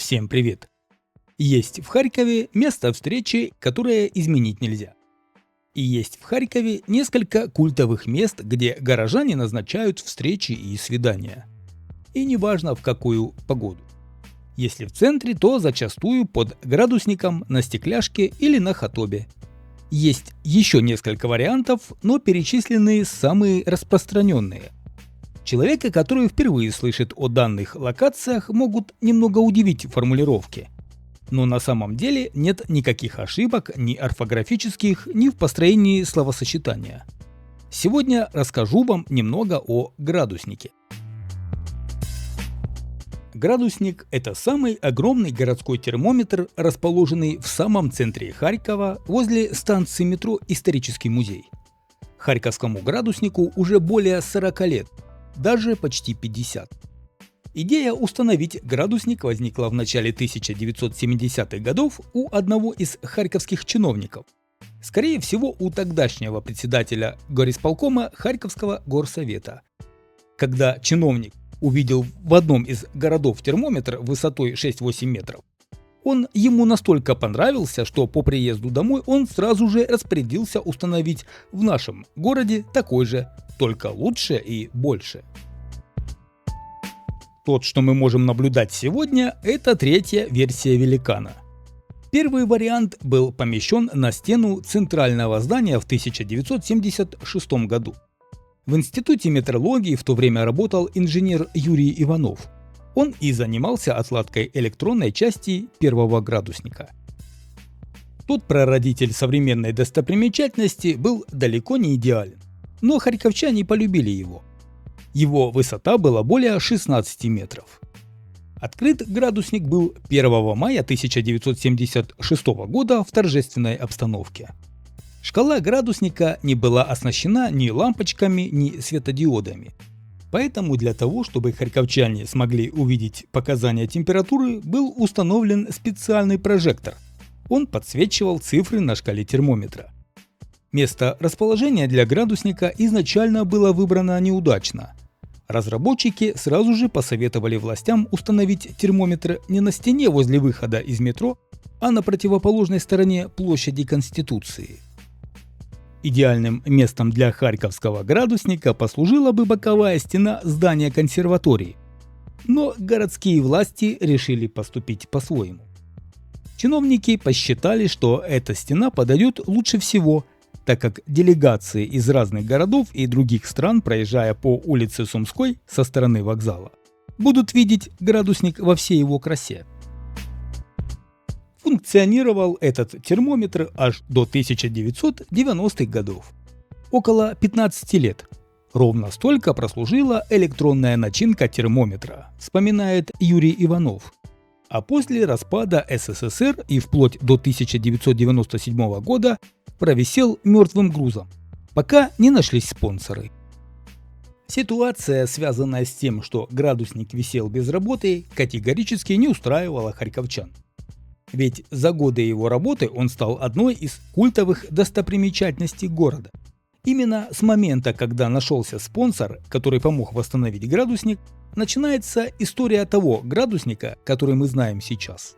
Всем привет! Есть в Харькове место встречи, которое изменить нельзя. И есть в Харькове несколько культовых мест, где горожане назначают встречи и свидания. И неважно в какую погоду. Если в центре, то зачастую под градусником, на стекляшке или на хатобе. Есть еще несколько вариантов, но перечислены самые распространенные. Человека, который впервые слышит о данных локациях, могут немного удивить формулировки. Но на самом деле нет никаких ошибок ни орфографических, ни в построении словосочетания. Сегодня расскажу вам немного о градуснике. Градусник – это самый огромный городской термометр, расположенный в самом центре Харькова, возле станции метро «Исторический музей». Харьковскому градуснику уже более 40 лет, даже почти 50. Идея установить градусник возникла в начале 1970-х годов у одного из харьковских чиновников. Скорее всего, у тогдашнего председателя горисполкома Харьковского горсовета. Когда чиновник увидел в одном из городов термометр высотой 6-8 метров, ему настолько понравился, что по приезду домой он сразу же распорядился установить в нашем городе такой же, только лучше и больше. Тот, что мы можем наблюдать сегодня, это третья версия великана. Первый вариант был помещен на стену центрального здания в 1976 году. В Институте метрологии в то время работал инженер Юрий Иванов. Он и занимался отладкой электронной части первого градусника. Тот прародитель современной достопримечательности был далеко не идеален, но харьковчане полюбили его. Его высота была более 16 метров. Открыт градусник был 1 мая 1976 года в торжественной обстановке. Шкала градусника не была оснащена ни лампочками, ни светодиодами. Поэтому для того, чтобы харьковчане смогли увидеть показания температуры, был установлен специальный прожектор. Он подсвечивал цифры на шкале термометра. Место расположения для градусника изначально было выбрано неудачно. Разработчики сразу же посоветовали властям установить термометр не на стене возле выхода из метро, а на противоположной стороне площади Конституции. Идеальным местом для харьковского градусника послужила бы боковая стена здания консерватории. Но городские власти решили поступить по-своему. Чиновники посчитали, что эта стена подойдет лучше всего, так как делегации из разных городов и других стран, проезжая по улице Сумской со стороны вокзала, будут видеть градусник во всей его красе. Функционировал этот термометр аж до 1990-х годов. Около 15 лет. Ровно столько прослужила электронная начинка термометра, вспоминает Юрий Иванов. А после распада СССР и вплоть до 1997 года провисел мертвым грузом, пока не нашлись спонсоры. Ситуация, связанная с тем, что градусник висел без работы, категорически не устраивала харьковчан. Ведь за годы его работы он стал одной из культовых достопримечательностей города. Именно с момента, когда нашелся спонсор, который помог восстановить градусник, начинается история того градусника, который мы знаем сейчас.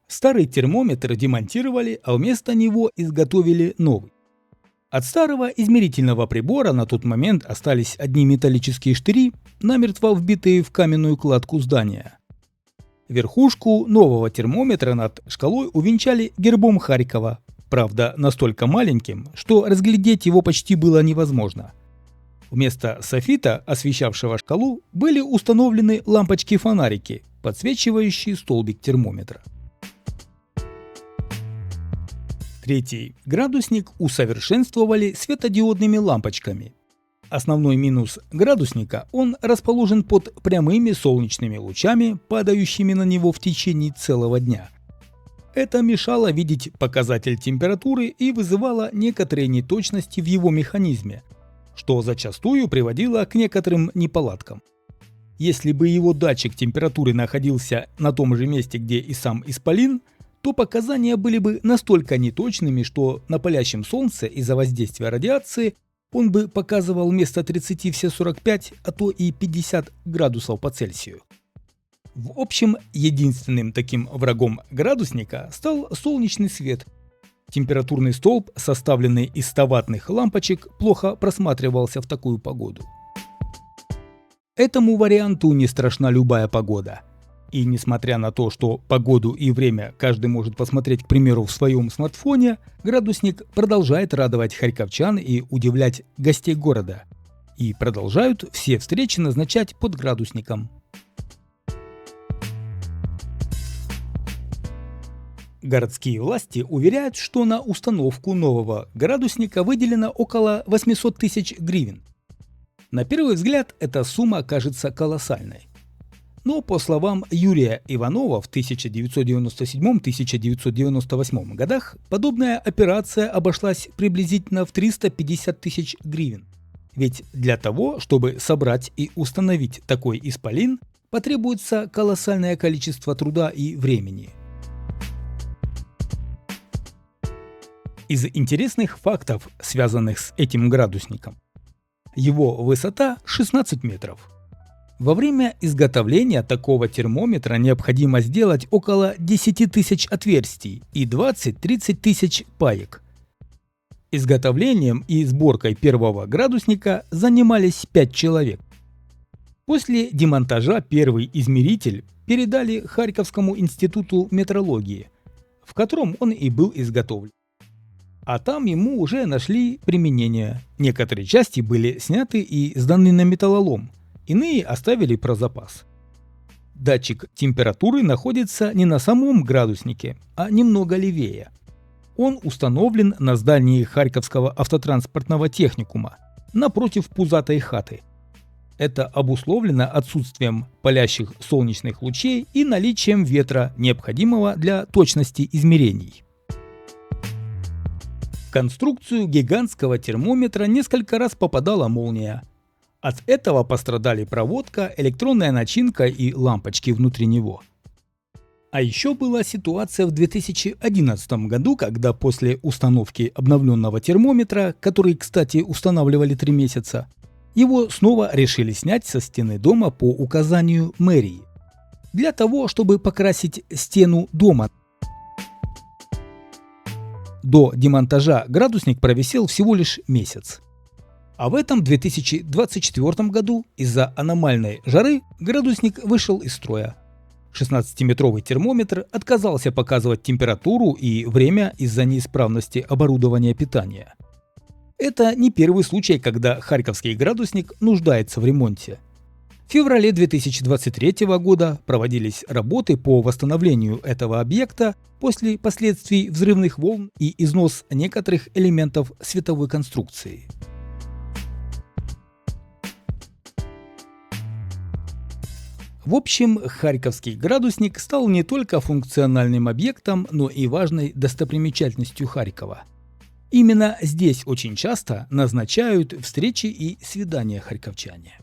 Старый термометр демонтировали, а вместо него изготовили новый. От старого измерительного прибора на тот момент остались одни металлические штыри, намертво вбитые в каменную кладку здания. Верхушку нового термометра над шкалой увенчали гербом Харькова, правда настолько маленьким, что разглядеть его почти было невозможно. Вместо софита, освещавшего шкалу, были установлены лампочки-фонарики, подсвечивающие столбик термометра. Третий градусник усовершенствовали светодиодными лампочками. Основной минус градусника – он расположен под прямыми солнечными лучами, падающими на него в течение целого дня. Это мешало видеть показатель температуры и вызывало некоторые неточности в его механизме, что зачастую приводило к некоторым неполадкам. Если бы его датчик температуры находился на том же месте, где и сам исполин, то показания были бы настолько неточными, что на палящем солнце из-за воздействия радиации он бы показывал вместо 30 все 45, а то и 50 градусов по Цельсию. В общем, единственным таким врагом градусника стал солнечный свет. Температурный столб, составленный из 100 ваттных лампочек, плохо просматривался в такую погоду. Этому варианту не страшна любая погода. И несмотря на то, что погоду и время каждый может посмотреть, к примеру, в своем смартфоне, градусник продолжает радовать харьковчан и удивлять гостей города. И продолжают все встречи назначать под градусником. Городские власти уверяют, что на установку нового градусника выделено около 800 тысяч гривен. На первый взгляд эта сумма кажется колоссальной. Но по словам Юрия Иванова, в 1997-1998 годах подобная операция обошлась приблизительно в 350 тысяч гривен. Ведь для того, чтобы собрать и установить такой исполин, потребуется колоссальное количество труда и времени. Из интересных фактов, связанных с этим градусником. Его высота 16 метров. Во время изготовления такого термометра необходимо сделать около 10 тысяч отверстий и 20-30 тысяч паек. Изготовлением и сборкой первого градусника занимались 5 человек. После демонтажа первый измеритель передали Харьковскому институту метрологии, в котором он и был изготовлен. А там ему уже нашли применение. Некоторые части были сняты и сданы на металлолом, иные оставили про запас. Датчик температуры находится не на самом градуснике, а немного левее. Он установлен на здании Харьковского автотранспортного техникума, напротив пузатой хаты. Это обусловлено отсутствием палящих солнечных лучей и наличием ветра, необходимого для точности измерений. В конструкцию гигантского термометра несколько раз попадала молния. От этого пострадали проводка, электронная начинка и лампочки внутри него. А еще была ситуация в 2011 году, когда после установки обновленного термометра, который, кстати, устанавливали 3 месяца, его снова решили снять со стены дома по указанию мэрии. Для того, чтобы покрасить стену дома. До демонтажа градусник провисел всего лишь месяц. А в этом 2024 году из-за аномальной жары градусник вышел из строя. 16-метровый термометр отказался показывать температуру и время из-за неисправности оборудования питания. Это не первый случай, когда харьковский градусник нуждается в ремонте. В феврале 2023 года проводились работы по восстановлению этого объекта после последствий взрывных волн и износ некоторых элементов световой конструкции. В общем, харьковский градусник стал не только функциональным объектом, но и важной достопримечательностью Харькова. Именно здесь очень часто назначают встречи и свидания харьковчане.